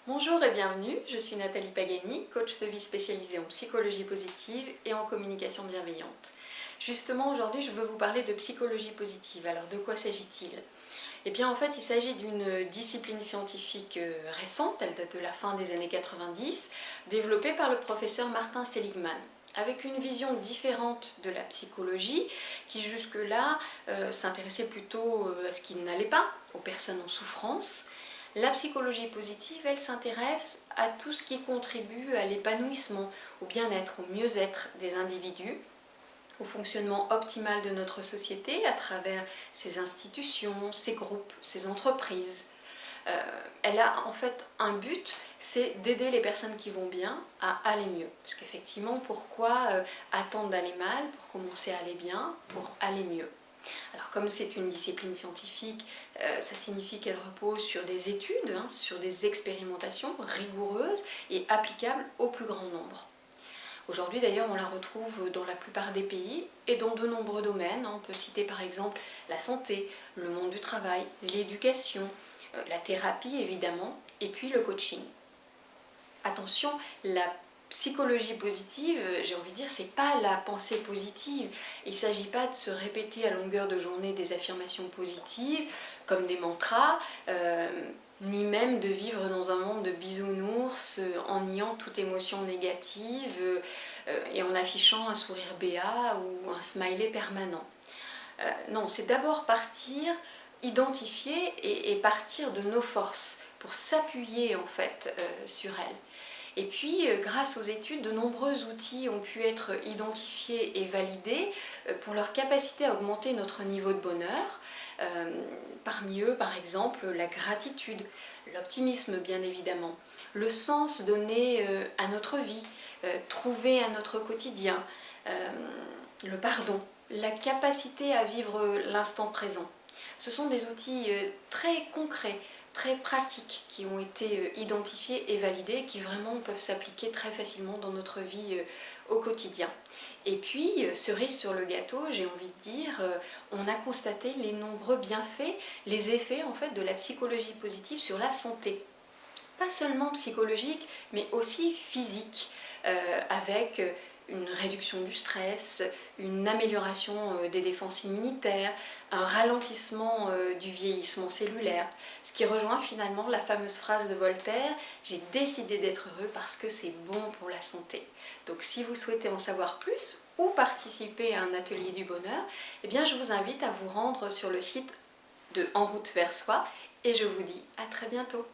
Bonjour et bienvenue, je suis Nathalie Pagani, coach de vie spécialisée en psychologie positive et en communication bienveillante. Justement, aujourd'hui, je veux vous parler de psychologie positive. Alors, de quoi s'agit-il? Eh bien, en fait, il s'agit d'une discipline scientifique récente, elle date de la fin des années 90, développée par le professeur Martin Seligman, avec une vision différente de la psychologie, qui jusque-là s'intéressait plutôt à ce qui n'allait pas, aux personnes en souffrance. La psychologie positive, elle s'intéresse à tout ce qui contribue à l'épanouissement, au bien-être, au mieux-être des individus, au fonctionnement optimal de notre société à travers ses institutions, ses groupes, ses entreprises. Elle a en fait un but, c'est d'aider les personnes qui vont bien à aller mieux. Parce qu'effectivement, pourquoi attendre d'aller mal pour commencer à aller bien, pour aller mieux? Alors comme c'est une discipline scientifique, ça signifie qu'elle repose sur des études, sur des expérimentations rigoureuses et applicables au plus grand nombre. Aujourd'hui d'ailleurs on la retrouve dans la plupart des pays et dans de nombreux domaines. On peut citer par exemple la santé, le monde du travail, l'éducation, la thérapie évidemment, et puis le coaching. Attention, la psychologie positive, j'ai envie de dire, c'est pas la pensée positive. Il ne s'agit pas de se répéter à longueur de journée des affirmations positives, comme des mantras, ni même de vivre dans un monde de bisounours, en niant toute émotion négative et en affichant un sourire béat ou un smiley permanent. Non, c'est d'abord partir, identifier et partir de nos forces pour s'appuyer en fait sur elles. Et puis, grâce aux études, de nombreux outils ont pu être identifiés et validés pour leur capacité à augmenter notre niveau de bonheur. Parmi eux, par exemple, la gratitude, l'optimisme bien évidemment, le sens donné à notre vie, trouvé à notre quotidien, le pardon, la capacité à vivre l'instant présent. Ce sont des outils très concrets, très pratiques qui ont été identifiés et validés, qui vraiment peuvent s'appliquer très facilement dans notre vie au quotidien. Et puis, cerise sur le gâteau, j'ai envie de dire, on a constaté les nombreux bienfaits, les effets en fait de la psychologie positive sur la santé. Pas seulement psychologique, mais aussi physique, avec une réduction du stress, une amélioration des défenses immunitaires, un ralentissement du vieillissement cellulaire, ce qui rejoint finalement la fameuse phrase de Voltaire: j'ai décidé d'être heureux parce que c'est bon pour la santé. Donc si vous souhaitez en savoir plus ou participer à un atelier du bonheur, eh bien je vous invite à vous rendre sur le site de En route vers soi et je vous dis à très bientôt.